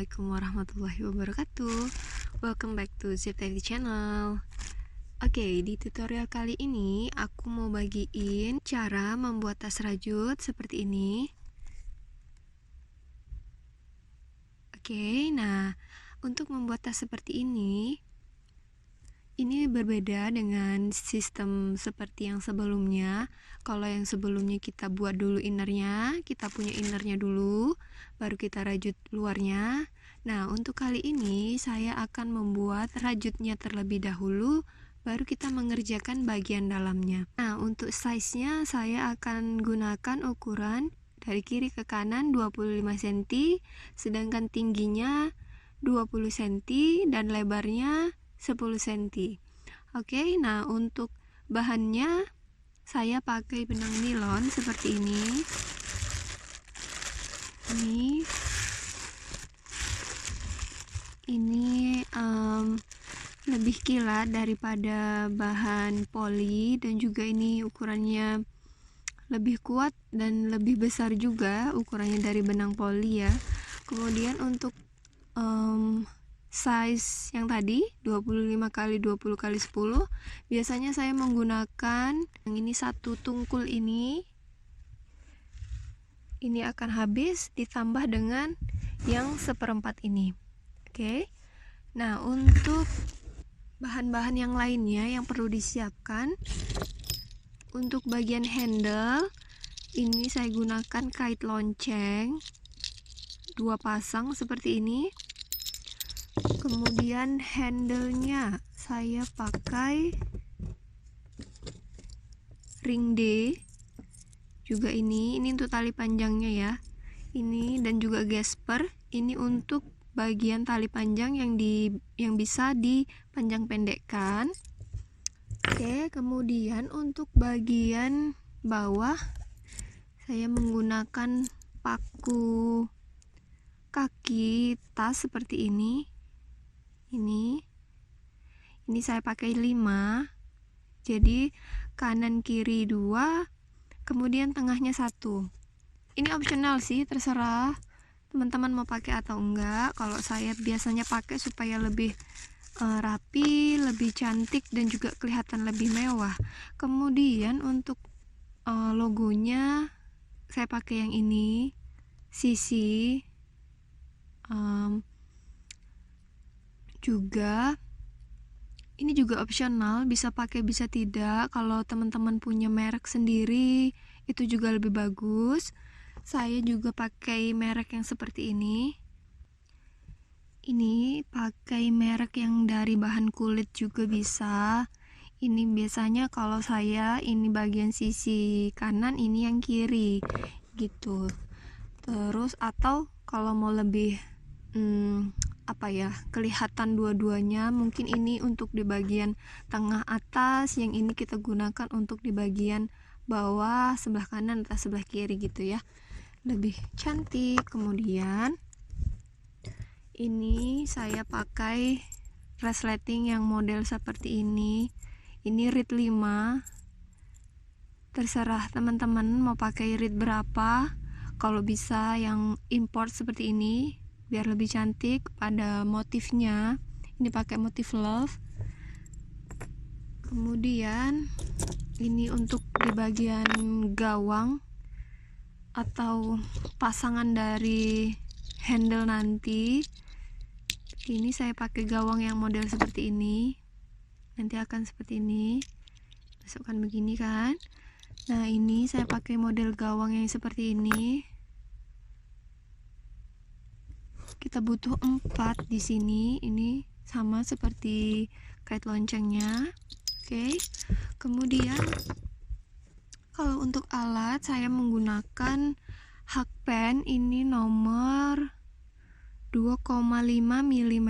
Assalamualaikum warahmatullahi wabarakatuh. Welcome back to Zip Teddy Channel. Oke, di tutorial kali ini aku mau bagiin cara membuat tas rajut seperti ini. Oke, nah untuk membuat tas seperti ini berbeda dengan sistem seperti yang sebelumnya. Kalau yang sebelumnya kita buat dulu innernya, kita punya innernya dulu, baru kita rajut luarnya. Nah, untuk kali ini saya akan membuat rajutnya terlebih dahulu, baru kita mengerjakan bagian dalamnya. Nah, untuk size-nya saya akan gunakan ukuran dari kiri ke kanan 25 cm, sedangkan tingginya 20 cm dan lebarnya 10 cm. Oke, nah untuk bahannya saya pakai benang nilon seperti ini. Ini lebih kilat daripada bahan poli, dan juga ini ukurannya lebih kuat dan lebih besar juga ukurannya dari benang poli ya. Kemudian untuk size yang tadi 25 x 20 x 10, biasanya saya menggunakan yang ini satu tungkul ini akan habis ditambah dengan yang seperempat ini. Oke. Nah, untuk bahan-bahan yang lainnya yang perlu disiapkan, untuk bagian handle ini saya gunakan kait lonceng 2 pasang seperti ini. Kemudian handle-nya saya pakai ring D juga, ini untuk tali panjangnya ya, ini, dan juga gasper ini untuk bagian tali panjang yang bisa dipanjang pendekkan. Oke, kemudian untuk bagian bawah saya menggunakan paku kaki tas seperti ini. Ini saya pakai 5, jadi kanan kiri 2, kemudian tengahnya 1. Ini optional sih, terserah teman-teman mau pakai atau enggak. Kalau saya biasanya pakai supaya lebih rapi, lebih cantik, dan juga kelihatan lebih mewah. Kemudian untuk logonya saya pakai yang ini, sisi juga. Ini juga opsional, bisa pakai bisa tidak. Kalau teman-teman punya merek sendiri itu juga lebih bagus. Saya juga pakai merek yang seperti ini. Ini pakai merek yang dari bahan kulit juga bisa. Ini biasanya kalau saya ini bagian sisi kanan, ini yang kiri gitu. Terus atau kalau mau lebih kelihatan dua-duanya, mungkin ini untuk di bagian tengah atas, yang ini kita gunakan untuk di bagian bawah sebelah kanan atau sebelah kiri gitu ya, lebih cantik. Kemudian ini saya pakai resleting yang model seperti ini reed 5. Terserah teman-teman mau pakai reed berapa. Kalau bisa yang import seperti ini biar lebih cantik. Pada motifnya ini pakai motif love. Kemudian ini untuk di bagian gawang atau pasangan dari handle nanti, ini saya pakai gawang yang model seperti ini. Nanti akan seperti ini, masukkan begini kan. Nah, ini saya pakai model gawang yang seperti ini. Kita butuh 4 di sini. Ini sama seperti kait loncengnya. Oke. Kemudian kalau untuk alat saya menggunakan hakpen ini nomor 2,5 mm.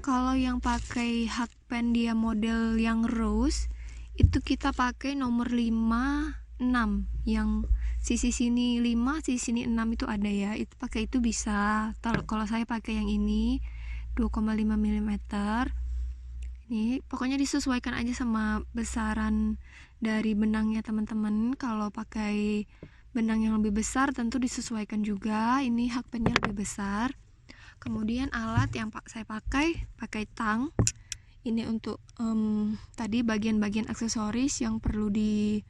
Kalau yang pakai hakpen dia model yang rose, itu kita pakai nomor 5, 6, yang sisi sini 5, sisi sini 6 itu ada ya, itu pakai itu bisa. Kalau saya pakai yang ini 2,5 mm. Ini pokoknya disesuaikan aja sama besaran dari benangnya teman-teman. Kalau pakai benang yang lebih besar tentu disesuaikan juga, ini hakpennya lebih besar. Kemudian alat yang saya pakai tang. Ini untuk tadi bagian-bagian aksesoris yang perlu di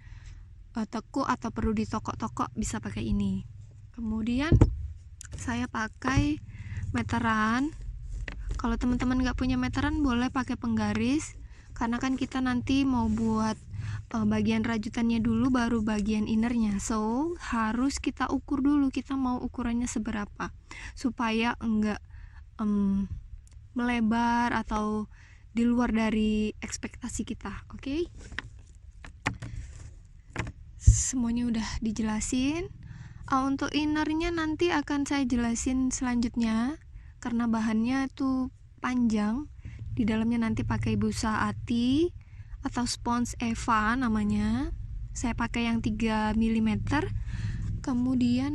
teko atau perlu di toko-toko bisa pakai ini. Kemudian saya pakai meteran. Kalau teman-teman nggak punya meteran boleh pakai penggaris, karena kan kita nanti mau buat bagian rajutannya dulu baru bagian innernya. So harus kita ukur dulu kita mau ukurannya seberapa supaya enggak melebar atau di luar dari ekspektasi kita. Oke? Semuanya udah dijelasin. Untuk innernya nanti akan saya jelasin selanjutnya karena bahannya itu panjang. Di dalamnya nanti pakai busa ati atau spons Eva namanya. Saya pakai yang 3 mm. Kemudian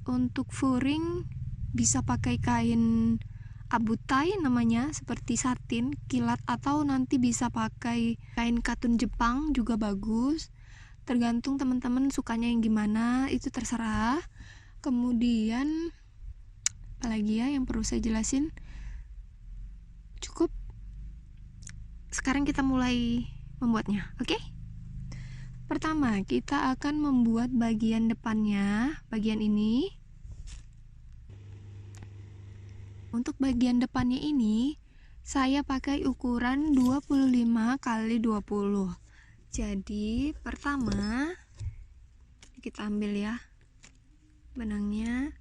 untuk furing bisa pakai kain abutai namanya, seperti satin kilat, atau nanti bisa pakai kain katun Jepang juga bagus, tergantung teman-teman sukanya yang gimana, itu terserah. Kemudian apalagi ya yang perlu saya jelasin? Cukup. Sekarang kita mulai membuatnya, oke? Pertama kita akan membuat bagian depannya, bagian ini. Untuk bagian depannya ini saya pakai ukuran 25 x 20. Jadi pertama kita ambil ya benangnya.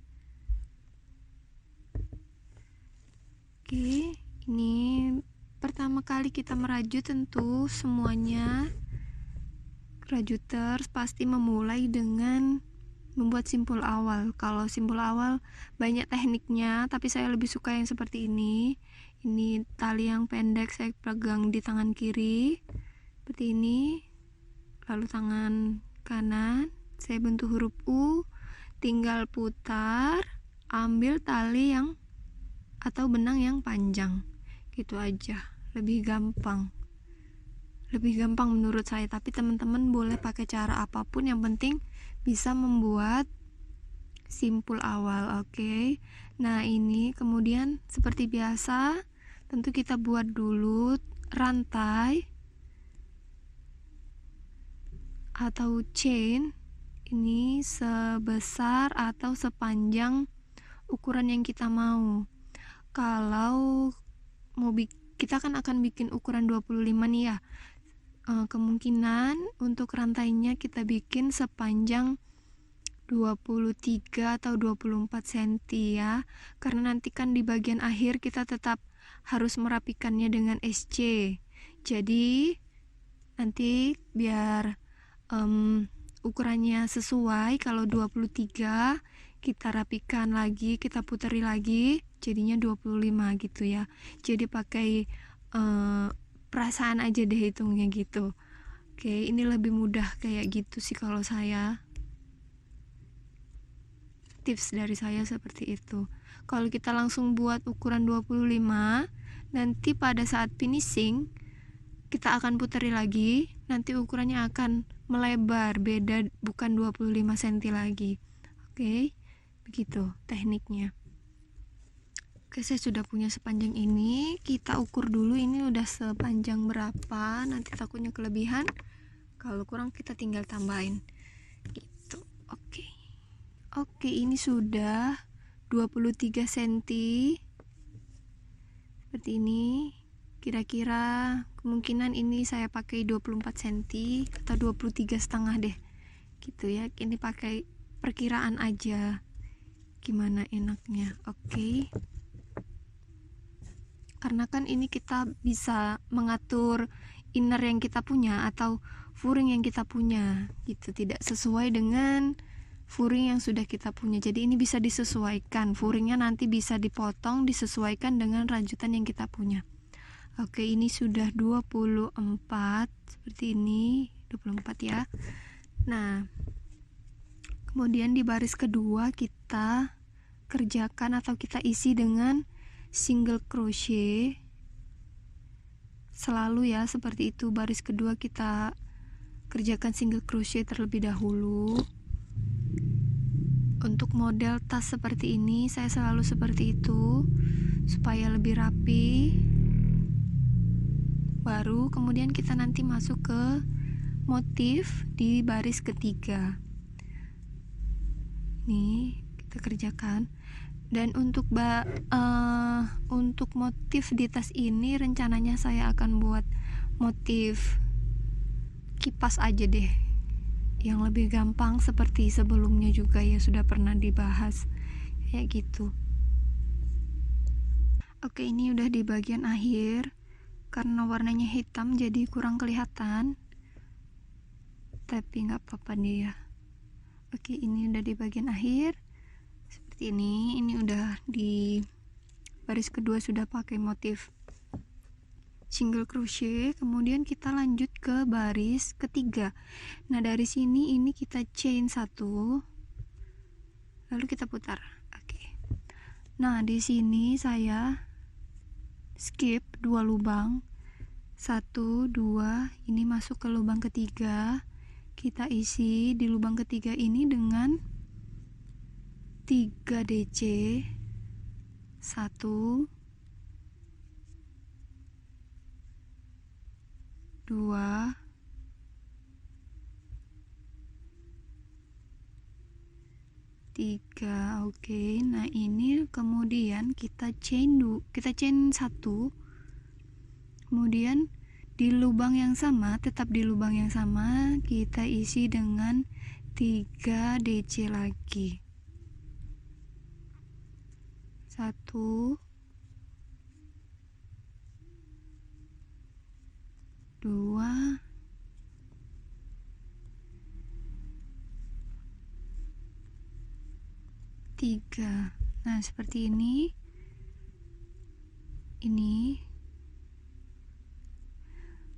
Oke, ini pertama kali kita merajut tentu semuanya rajuters pasti memulai dengan membuat simpul awal. Kalau simpul awal banyak tekniknya, tapi saya lebih suka yang seperti ini. Ini tali yang pendek saya pegang di tangan kiri seperti ini, lalu tangan kanan saya bentuk huruf U, tinggal putar, ambil tali yang atau benang yang panjang, gitu aja. Lebih gampang menurut saya, tapi teman-teman boleh pakai cara apapun, yang penting bisa membuat simpul awal. Oke. Nah ini kemudian seperti biasa tentu kita buat dulu rantai atau chain ini sebesar atau sepanjang ukuran yang kita mau. Kalau kita kan akan bikin ukuran 25 nih ya, kemungkinan untuk rantainya kita bikin sepanjang 23 atau 24 cm ya, karena nanti kan di bagian akhir kita tetap harus merapikannya dengan SC. Jadi nanti biar ukurannya sesuai, kalau 23 kita rapikan lagi, kita puteri lagi jadinya 25 gitu ya. Jadi pakai perasaan aja deh hitungnya gitu. Oke, ini lebih mudah kayak gitu sih kalau saya. Tips dari saya seperti itu. Kalau kita langsung buat ukuran 25, nanti pada saat finishing kita akan puteri lagi, nanti ukurannya akan melebar, beda, bukan 25 cm lagi. Oke, begitu tekniknya. Oke, saya sudah punya sepanjang ini. Kita ukur dulu ini udah sepanjang berapa. Nanti takutnya kelebihan. Kalau kurang kita tinggal tambahin. Gitu. Oke, ini sudah 23 cm. Seperti ini. Kira-kira kemungkinan ini saya pakai 24 cm atau 23,5 deh. Gitu ya. Ini pakai perkiraan aja. Gimana enaknya. Oke. Karena kan ini kita bisa mengatur inner yang kita punya atau furing yang kita punya gitu, tidak sesuai dengan furing yang sudah kita punya. Jadi ini bisa disesuaikan, furingnya nanti bisa dipotong disesuaikan dengan rajutan yang kita punya. Oke, ini sudah 24 seperti ini, 24 ya. Nah, kemudian di baris kedua kita kerjakan atau kita isi dengan single crochet selalu ya, seperti itu. Baris kedua kita kerjakan single crochet terlebih dahulu. Untuk model tas seperti ini saya selalu seperti itu supaya lebih rapi. Baru kemudian kita nanti masuk ke motif di baris ketiga. Nih kita kerjakan. Dan untuk motif di tas ini rencananya saya akan buat motif kipas aja deh, yang lebih gampang seperti sebelumnya juga ya, sudah pernah dibahas kayak gitu. Oke, ini udah di bagian akhir. Karena warnanya hitam jadi kurang kelihatan, tapi nggak apa-apa deh ya. Oke, ini udah di bagian akhir seperti ini. Ini udah di baris kedua sudah pakai motif single crochet. Kemudian kita lanjut ke baris ketiga. Nah, dari sini ini kita chain 1, lalu kita putar. Oke. Nah, di sini saya skip 2 lubang, 1, 2, ini masuk ke lubang ketiga. Kita isi di lubang ketiga ini dengan 3 DC, 1, 2, 3. Oke, nah ini kemudian kita chain 1, kemudian di lubang yang sama, tetap di lubang yang sama kita isi dengan 3 DC lagi. 1, 2, 3. Nah, seperti ini.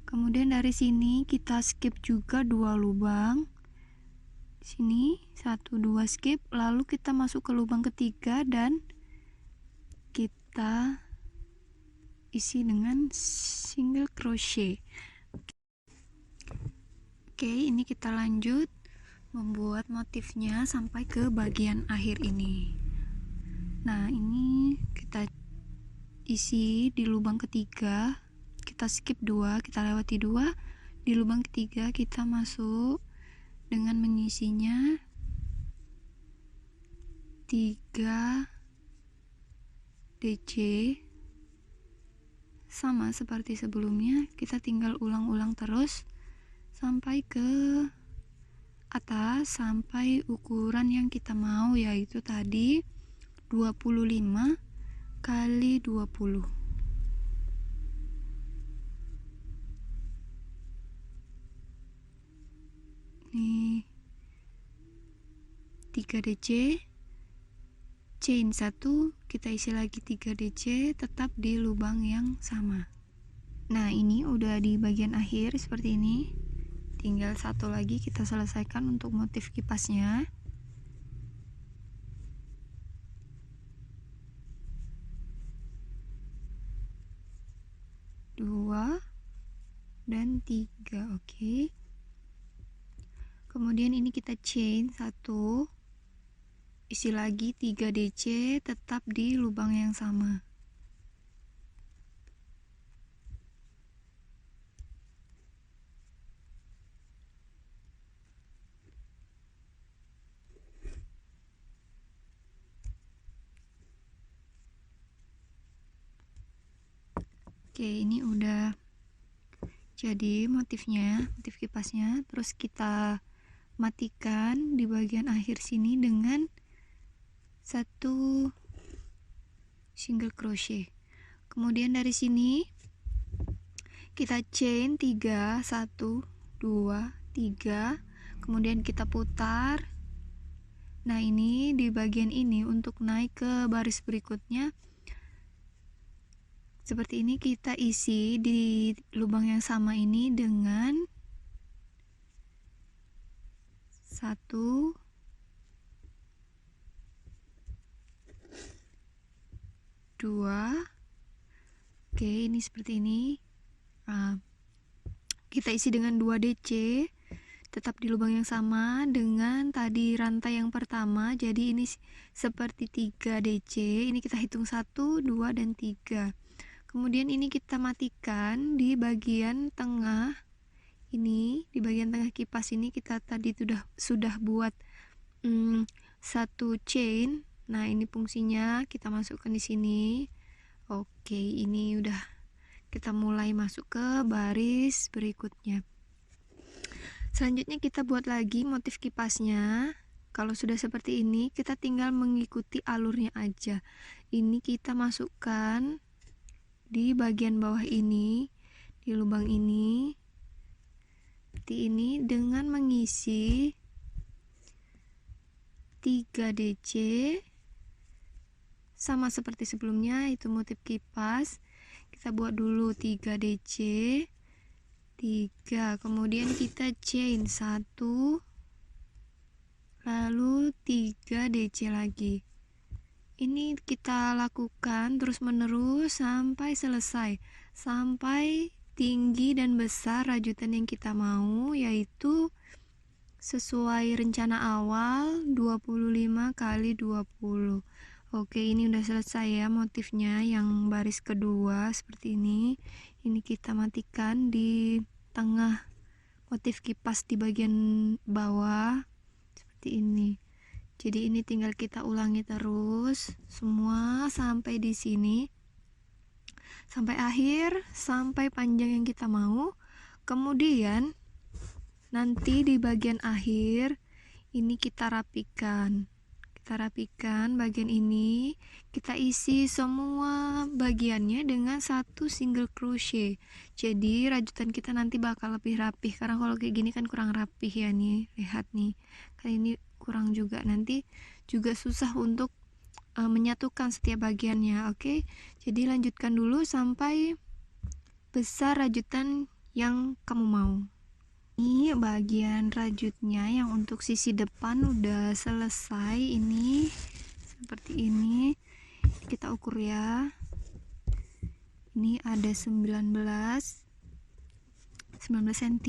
Kemudian dari sini kita skip juga 2 lubang. Sini 1, 2 skip, lalu kita masuk ke lubang ketiga dan kita isi dengan single crochet. Oke, ini kita lanjut membuat motifnya sampai ke bagian akhir ini. Nah, ini kita isi di lubang ketiga, kita skip 2, kita lewati 2. Di lubang ketiga kita masuk dengan mengisinya 3 DC, sama seperti sebelumnya. Kita tinggal ulang-ulang terus sampai ke atas, sampai ukuran yang kita mau, yaitu tadi 25 kali 20. Nih 3 DC, chain 1, kita isi lagi 3 DC, tetap di lubang yang sama. Nah, ini udah di bagian akhir seperti ini. Tinggal satu lagi kita selesaikan untuk motif kipasnya. 2 dan 3. Oke. Kemudian ini kita chain 1, isi lagi 3 DC, tetap di lubang yang sama. Oke, ini udah jadi motifnya, motif kipasnya. Terus kita matikan di bagian akhir sini dengan 1 single crochet. Kemudian dari sini kita chain 3, 1, 2, 3, kemudian kita putar. Nah, ini di bagian ini untuk naik ke baris berikutnya seperti ini, kita isi di lubang yang sama ini dengan 1, 2. Oke, ini seperti ini. Nah, kita isi dengan 2 DC, tetap di lubang yang sama dengan tadi rantai yang pertama. Jadi ini seperti 3 DC. Ini kita hitung 1, 2, dan 3. Kemudian ini kita matikan di bagian tengah. Ini di bagian tengah kipas ini kita tadi sudah buat satu chain. Nah, ini fungsinya kita masukkan di sini. Oke, ini udah kita mulai masuk ke baris berikutnya. Selanjutnya kita buat lagi motif kipasnya. Kalau sudah seperti ini, kita tinggal mengikuti alurnya aja. Ini kita masukkan di bagian bawah ini, di lubang ini. Seperti ini dengan mengisi 3 DC. Sama seperti sebelumnya, itu motif kipas. Kita buat dulu 3 DC. 3, kemudian kita chain 1, lalu 3 DC lagi. Ini kita lakukan terus menerus sampai selesai, sampai tinggi dan besar rajutan yang kita mau, yaitu sesuai rencana awal 25 kali 20. Oke, ini udah selesai ya motifnya yang baris kedua seperti ini. Ini kita matikan di tengah motif kipas di bagian bawah seperti ini. Jadi ini tinggal kita ulangi terus semua sampai di sini, sampai akhir, sampai panjang yang kita mau. Kemudian nanti di bagian akhir ini kita rapikan. Kita rapikan bagian ini, kita isi semua bagiannya dengan satu single crochet. Jadi rajutan kita nanti bakal lebih rapih, karena kalau kayak gini kan kurang rapih ya nih. Lihat nih, kan ini kurang juga, nanti juga susah untuk menyatukan setiap bagiannya. Oke, jadi lanjutkan dulu sampai besar rajutan yang kamu mau. Ini bagian rajutnya yang untuk sisi depan udah selesai. Ini seperti ini, kita ukur ya. Ini ada 19 cm.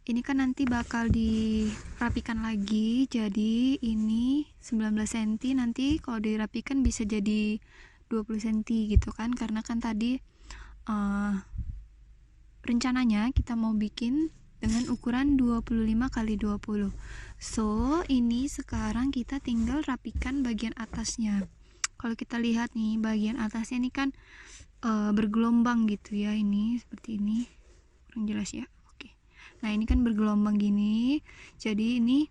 Ini kan nanti bakal dirapikan lagi, jadi ini 19 cm. Nanti kalau dirapikan bisa jadi 20 cm gitu kan, karena kan tadi rencananya kita mau bikin dengan ukuran 25 kali 20. So, ini sekarang kita tinggal rapikan bagian atasnya. Kalau kita lihat nih, bagian atasnya ini kan bergelombang gitu ya, ini seperti ini. Kurang jelas ya. Oke. Nah, ini kan bergelombang gini. Jadi ini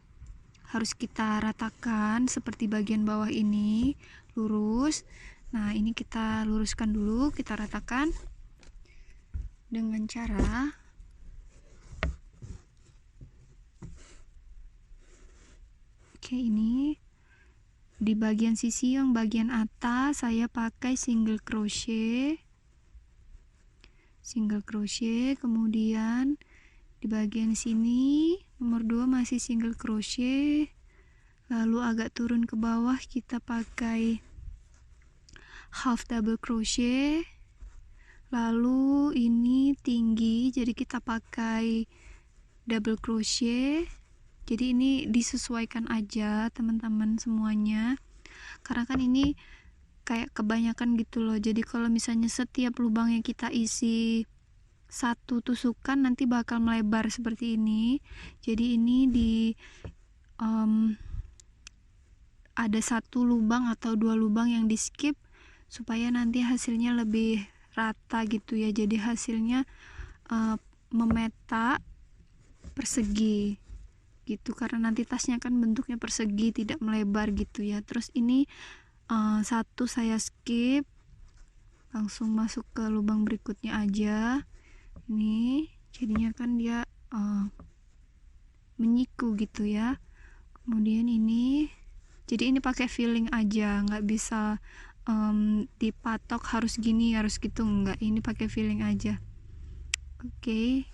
harus kita ratakan seperti bagian bawah ini, lurus. Nah, ini kita luruskan dulu, kita ratakan dengan cara ini di bagian sisi yang bagian atas saya pakai single crochet, kemudian di bagian sini nomor 2 masih single crochet, lalu agak turun ke bawah kita pakai half double crochet, lalu ini tinggi jadi kita pakai double crochet. Jadi ini disesuaikan aja teman-teman semuanya, karena kan ini kayak kebanyakan gitu loh. Jadi kalau misalnya setiap lubang yang kita isi satu tusukan nanti bakal melebar seperti ini. Jadi ini ada satu lubang atau 2 lubang yang di skip supaya nanti hasilnya lebih rata gitu ya. Jadi hasilnya memeta persegi gitu, karena nanti tasnya kan bentuknya persegi tidak melebar gitu ya. Terus ini satu saya skip, langsung masuk ke lubang berikutnya aja. Ini jadinya kan dia menyiku gitu ya. Kemudian ini, jadi ini pakai feeling aja, nggak bisa dipatok harus gini harus gitu, nggak. Ini pakai feeling aja. Oke.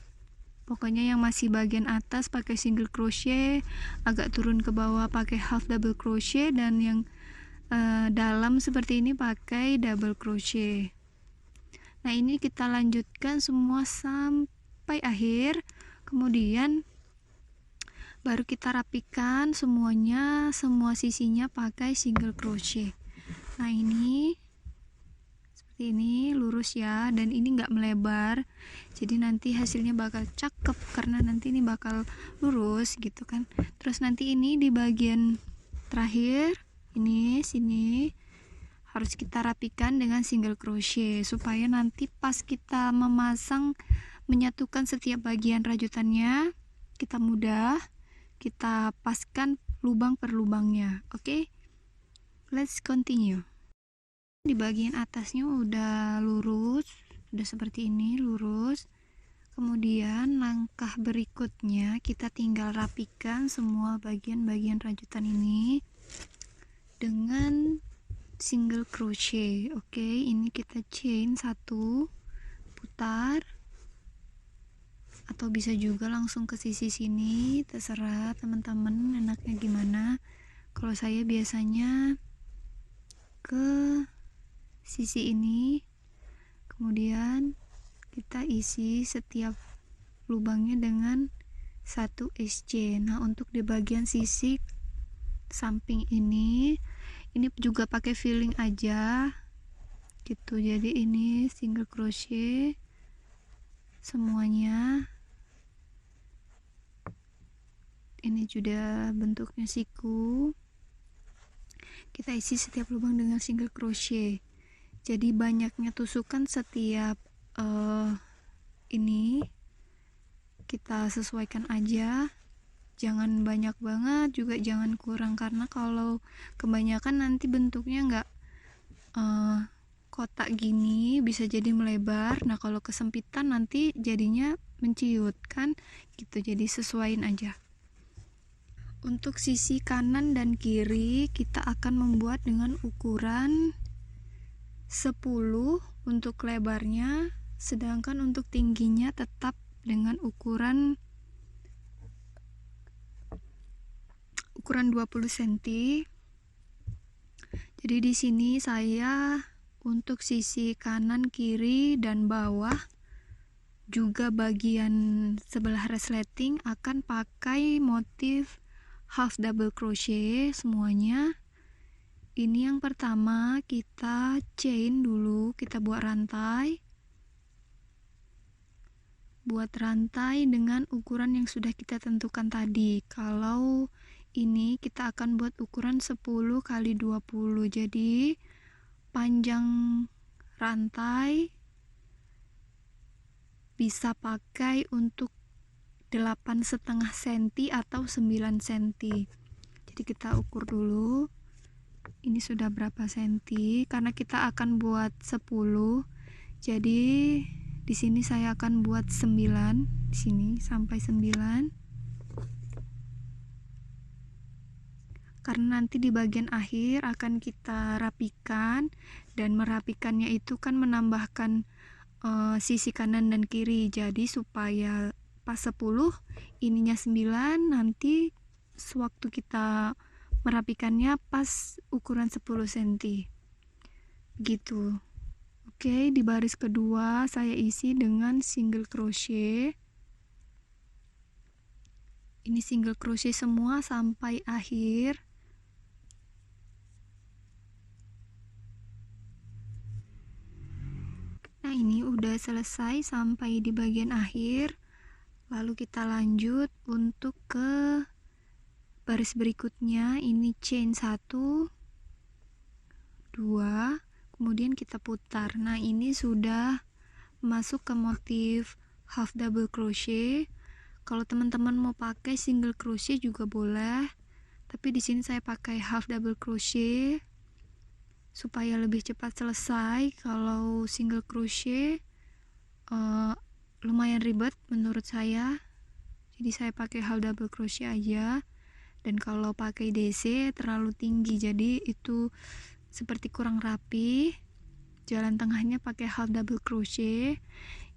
Pokoknya yang masih bagian atas pakai single crochet, agak turun ke bawah pakai half double crochet, dan yang dalam seperti ini pakai double crochet. Nah, ini kita lanjutkan semua sampai akhir. Kemudian Baru kita rapikan semuanya, semua sisinya pakai single crochet. Nah ini seperti ini, lurus ya, dan ini nggak melebar, jadi nanti hasilnya bakal cakep karena nanti ini bakal lurus gitu kan. Terus nanti ini di bagian terakhir ini sini harus kita rapikan dengan single crochet supaya nanti pas kita memasang, menyatukan setiap bagian rajutannya kita mudah, kita paskan lubang per lubangnya. Oke, let's continue. Di bagian atasnya udah lurus, udah seperti ini lurus. Kemudian langkah berikutnya kita tinggal rapikan semua bagian-bagian rajutan ini dengan single crochet. Oke, ini kita chain 1, putar, atau bisa juga langsung ke sisi sini, terserah teman-teman enaknya gimana. Kalau saya biasanya ke sisi ini, kemudian kita isi setiap lubangnya dengan 1 SC. Nah untuk di bagian sisi samping ini juga pakai filling aja gitu, jadi ini single crochet semuanya. Ini juga bentuknya siku, kita isi setiap lubang dengan single crochet, jadi banyaknya tusukan setiap ini kita sesuaikan aja, jangan banyak banget juga jangan kurang, karena kalau kebanyakan nanti bentuknya nggak kotak gini, bisa jadi melebar. Nah kalau kesempitan nanti jadinya menciut kan gitu, jadi sesuaiin aja. Untuk sisi kanan dan kiri kita akan membuat dengan ukuran 10 untuk lebarnya, sedangkan untuk tingginya tetap dengan ukuran 20 cm. Jadi di sini saya untuk sisi kanan, kiri, dan bawah juga bagian sebelah resleting akan pakai motif half double crochet semuanya. Ini yang pertama kita chain dulu, kita buat rantai. Buat rantai dengan ukuran yang sudah kita tentukan tadi. Kalau ini kita akan buat ukuran 10 x 20, jadi panjang rantai bisa pakai untuk 8,5 cm atau 9 cm. Jadi kita ukur dulu ini sudah berapa senti, karena kita akan buat 10, jadi di sini saya akan buat 9, di sini sampai 9. Karena nanti di bagian akhir akan kita rapikan, dan merapikannya itu kan menambahkan sisi kanan dan kiri, jadi supaya pas 10 ininya 9, nanti sewaktu kita merapikannya pas ukuran 10 cm gitu. Oke, di baris kedua saya isi dengan single crochet. Ini single crochet semua sampai akhir. Nah ini udah selesai sampai di bagian akhir. Lalu kita lanjut untuk ke baris berikutnya. Ini chain 1, 2, kemudian kita putar. Nah ini sudah masuk ke motif half double crochet. Kalau teman-teman mau pakai single crochet juga boleh, tapi di sini saya pakai half double crochet supaya lebih cepat selesai. Kalau single crochet lumayan ribet menurut saya, jadi saya pakai half double crochet aja. Dan kalau pakai DC terlalu tinggi, jadi itu seperti kurang rapi. Jalan tengahnya pakai half double crochet.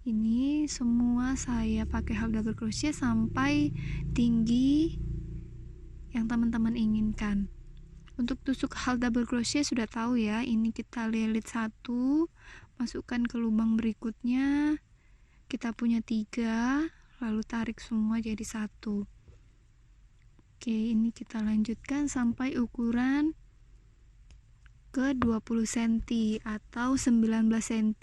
Ini semua saya pakai half double crochet sampai tinggi yang teman-teman inginkan. Untuk tusuk half double crochet sudah tahu ya, ini kita lilit 1, masukkan ke lubang berikutnya, kita punya 3, lalu tarik semua jadi 1. Oke, ini kita lanjutkan sampai ukuran ke 20 cm atau 19 cm,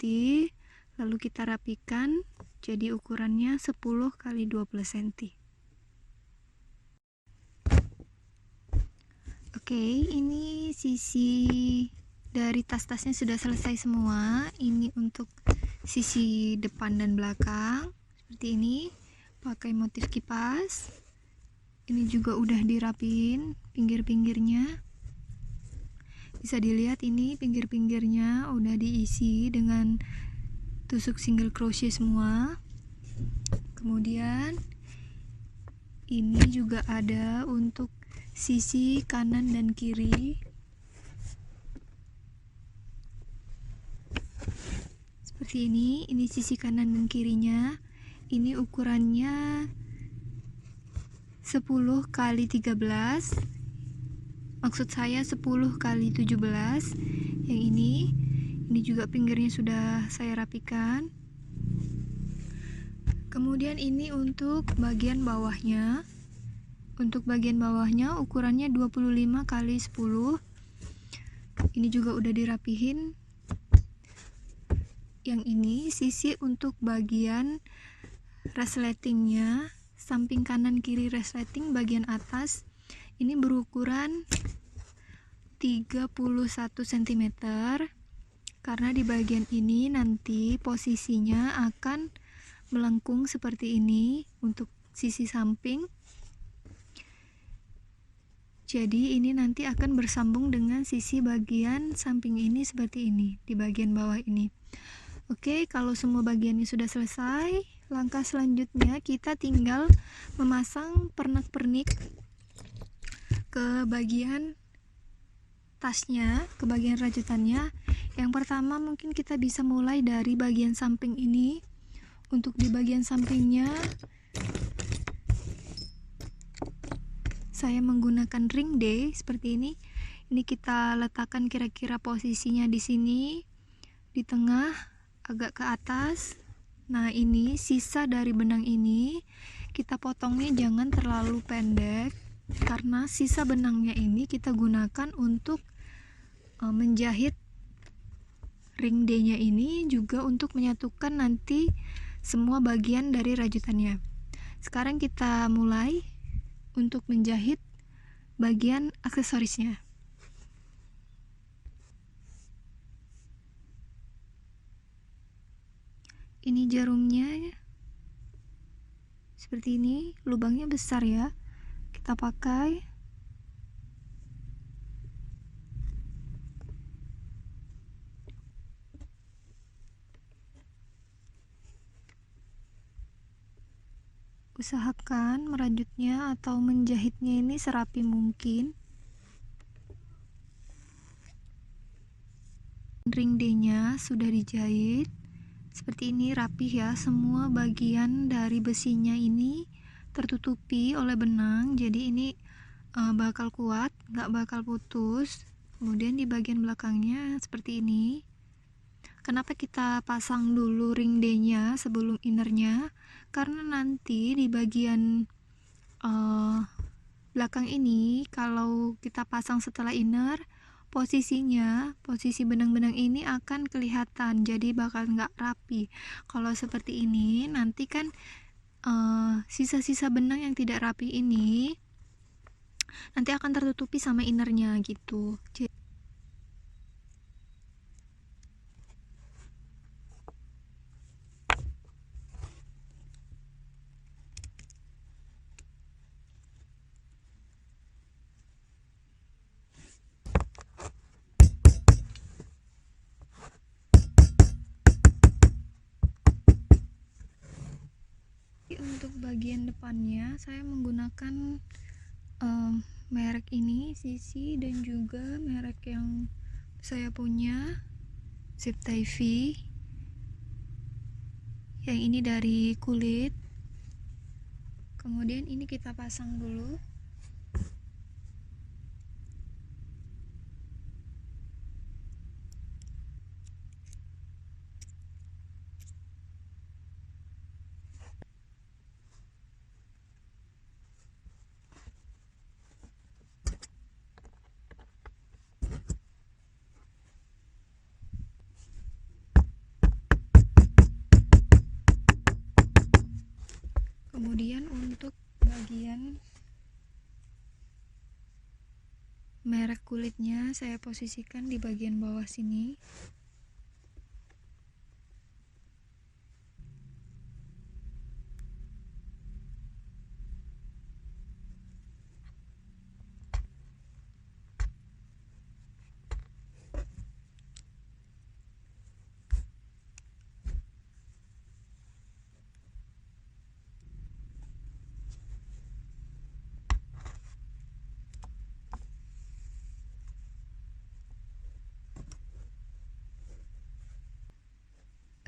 lalu kita rapikan jadi ukurannya 10 kali 12 cm. Oke, ini sisi dari tas-tasnya sudah selesai semua. Ini untuk sisi depan dan belakang seperti ini, pakai motif kipas. Ini juga udah dirapiin pinggir-pinggirnya. Bisa dilihat ini pinggir-pinggirnya udah diisi dengan tusuk single crochet semua. Kemudian ini juga ada untuk sisi kanan dan kiri. Seperti ini sisi kanan dan kirinya. Ini ukurannya 10 kali 13. Maksud saya 10 kali 17. Yang ini juga pinggirnya sudah saya rapikan. Kemudian ini untuk bagian bawahnya. Untuk bagian bawahnya ukurannya 25 kali 10. Ini juga udah dirapihin. Yang ini sisi untuk bagian resletingnya, samping kanan kiri resleting bagian atas. Ini berukuran 31 cm, karena di bagian ini nanti posisinya akan melengkung seperti ini untuk sisi samping. Jadi ini nanti akan bersambung dengan sisi bagian samping ini seperti ini, di bagian bawah ini. Oke, kalau semua bagiannya sudah selesai, langkah selanjutnya kita tinggal memasang pernak-pernik ke bagian tasnya, ke bagian rajutannya. Yang pertama mungkin kita bisa mulai dari bagian samping ini. Untuk di bagian sampingnya saya menggunakan ring D seperti ini. Ini kita letakkan kira-kira posisinya di sini, di tengah, agak ke atas. Nah, ini sisa dari benang ini kita potongnya jangan terlalu pendek, karena sisa benangnya ini kita gunakan untuk menjahit ring D nya ini, juga untuk menyatukan nanti semua bagian dari rajutannya. Sekarang kita mulai untuk menjahit bagian aksesorisnya. Ini jarumnya seperti ini, lubangnya besar ya, kita pakai. Usahakan merajutnya atau menjahitnya ini serapi mungkin. Ring D nya sudah dijahit seperti ini, rapih ya. Semua bagian dari besinya ini tertutupi oleh benang, jadi ini bakal kuat, nggak bakal putus. Kemudian di bagian belakangnya seperti ini. Kenapa kita pasang dulu ring D nya sebelum innernya? Karena nanti di bagian belakang ini kalau kita pasang setelah inner, posisinya, posisi benang-benang ini akan kelihatan, jadi bakal nggak rapi. Kalau seperti ini nanti kan sisa-sisa benang yang tidak rapi ini nanti akan tertutupi sama innernya gitu. Untuk bagian depannya saya menggunakan merek ini Sisi, dan juga merek yang saya punya Zip tie V. Yang ini dari kulit. Kemudian ini kita pasang dulu. Kemudian untuk bagian merek kulitnya saya posisikan di bagian bawah sini.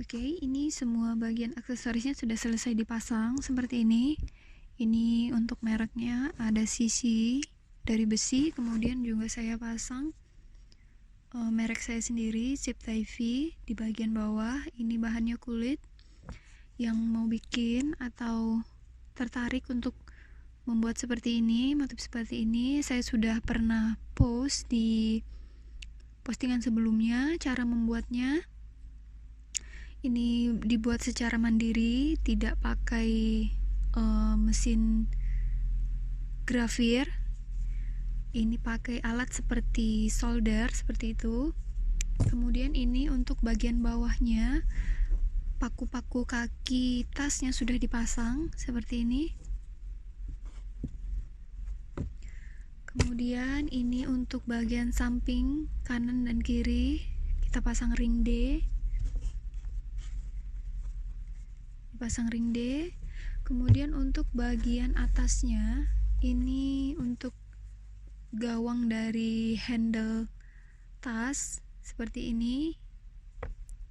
Oke, ini semua bagian aksesorisnya sudah selesai dipasang seperti ini. Ini untuk mereknya ada sisi dari besi, kemudian juga saya pasang merek saya sendiri, Zip TV di bagian bawah. Ini bahannya kulit. Yang mau bikin atau tertarik untuk membuat seperti ini, motif seperti ini, saya sudah pernah post di postingan sebelumnya cara membuatnya. Ini dibuat secara mandiri, tidak pakai mesin grafir. Ini pakai alat seperti solder, seperti itu. Kemudian ini untuk bagian bawahnya, paku-paku kaki tasnya sudah dipasang seperti ini. Kemudian ini untuk bagian samping kanan dan kiri, kita pasang ring D. Dipasang ring D. Kemudian untuk bagian atasnya, ini untuk gawang dari handle tas seperti ini.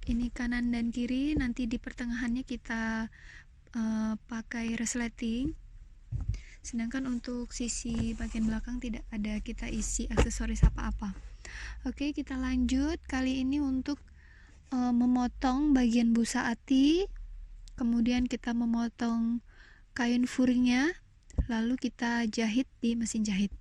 Ini kanan dan kiri, nanti di pertengahannya kita pakai resleting. Sedangkan untuk sisi bagian belakang tidak ada kita isi aksesoris apa-apa. Oke, kita lanjut. Kali ini untuk memotong bagian busa ati, kemudian kita memotong kain furingnya, lalu kita jahit di mesin jahit.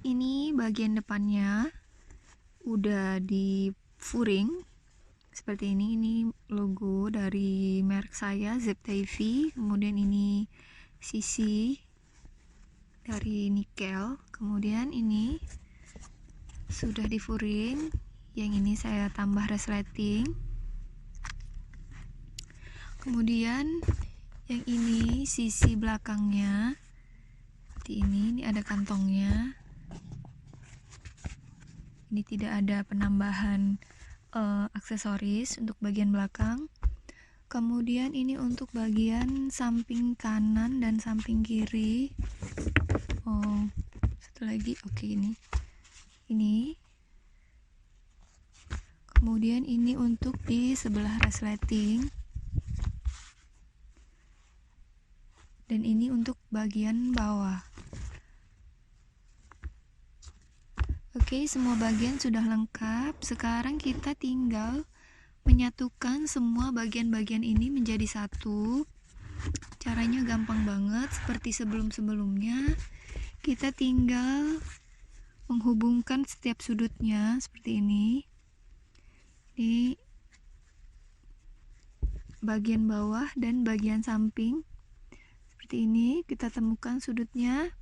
Ini bagian depannya udah di furing seperti ini logo dari merek saya, Zip TV. Kemudian ini sisi dari nikel, kemudian ini sudah di furing, yang ini saya tambah resleting. Kemudian yang ini sisi belakangnya seperti ini ada kantongnya. Ini tidak ada penambahan aksesoris untuk bagian belakang. Kemudian ini untuk bagian samping kanan dan samping kiri. Satu lagi, oke, ini. Kemudian ini untuk di sebelah resleting. Dan ini untuk bagian bawah. Oke, semua bagian sudah lengkap. Sekarang kita tinggal menyatukan semua bagian-bagian ini menjadi satu. Caranya gampang banget, seperti sebelum-sebelumnya. Kita tinggal menghubungkan setiap sudutnya seperti ini. Ini bagian bawah dan bagian samping. Seperti ini, kita temukan sudutnya.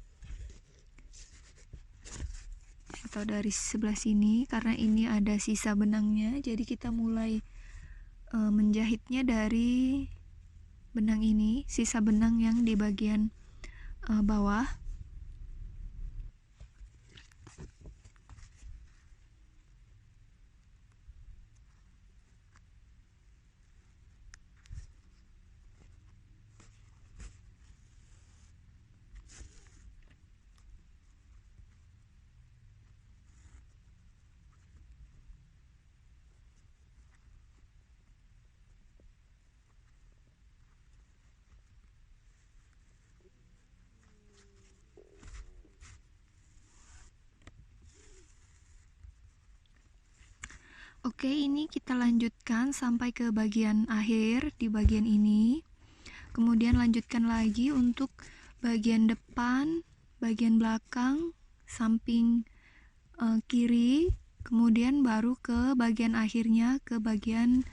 atau dari sebelah sini, karena ini ada sisa benangnya, jadi kita mulai menjahitnya dari benang ini, sisa benang yang di bagian bawah. Oke, ini kita lanjutkan sampai ke bagian akhir di bagian ini. Kemudian lanjutkan lagi untuk bagian depan, bagian belakang, samping kiri, kemudian baru ke bagian akhirnya, ke bagian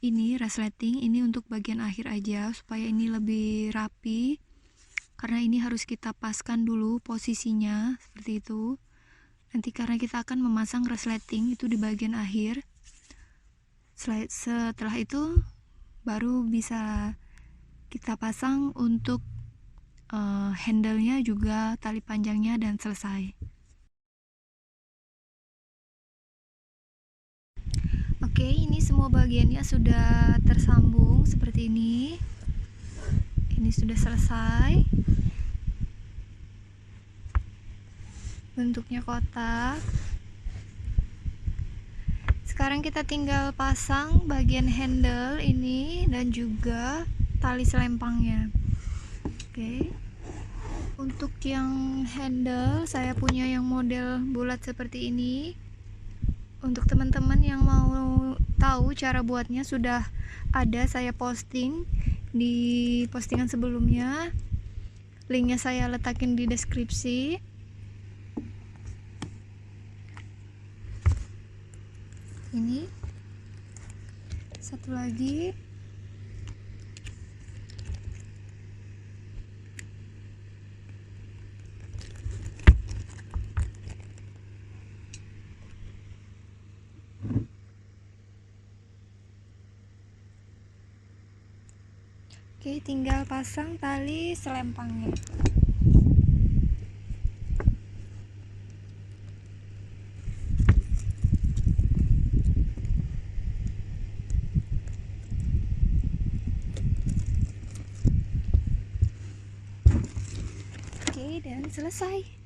ini resleting. Ini untuk bagian akhir aja supaya ini lebih rapi, karena ini harus kita paskan dulu posisinya seperti itu. Nanti karena kita akan memasang resleting itu di bagian akhir. Setelah itu baru bisa kita pasang untuk handle-nya juga, tali panjangnya, dan selesai. Oke, ini semua bagiannya sudah tersambung seperti ini. Ini sudah selesai. Bentuknya kotak. Sekarang kita tinggal pasang bagian handle ini dan juga tali selempangnya. Oke. Untuk yang handle, saya punya yang model bulat seperti ini. Untuk teman-teman yang mau tahu cara buatnya, sudah ada saya posting di postingan sebelumnya. Linknya saya letakin di deskripsi. Ini satu lagi. Oke, tinggal pasang tali selempangnya. Oke, dan selesai.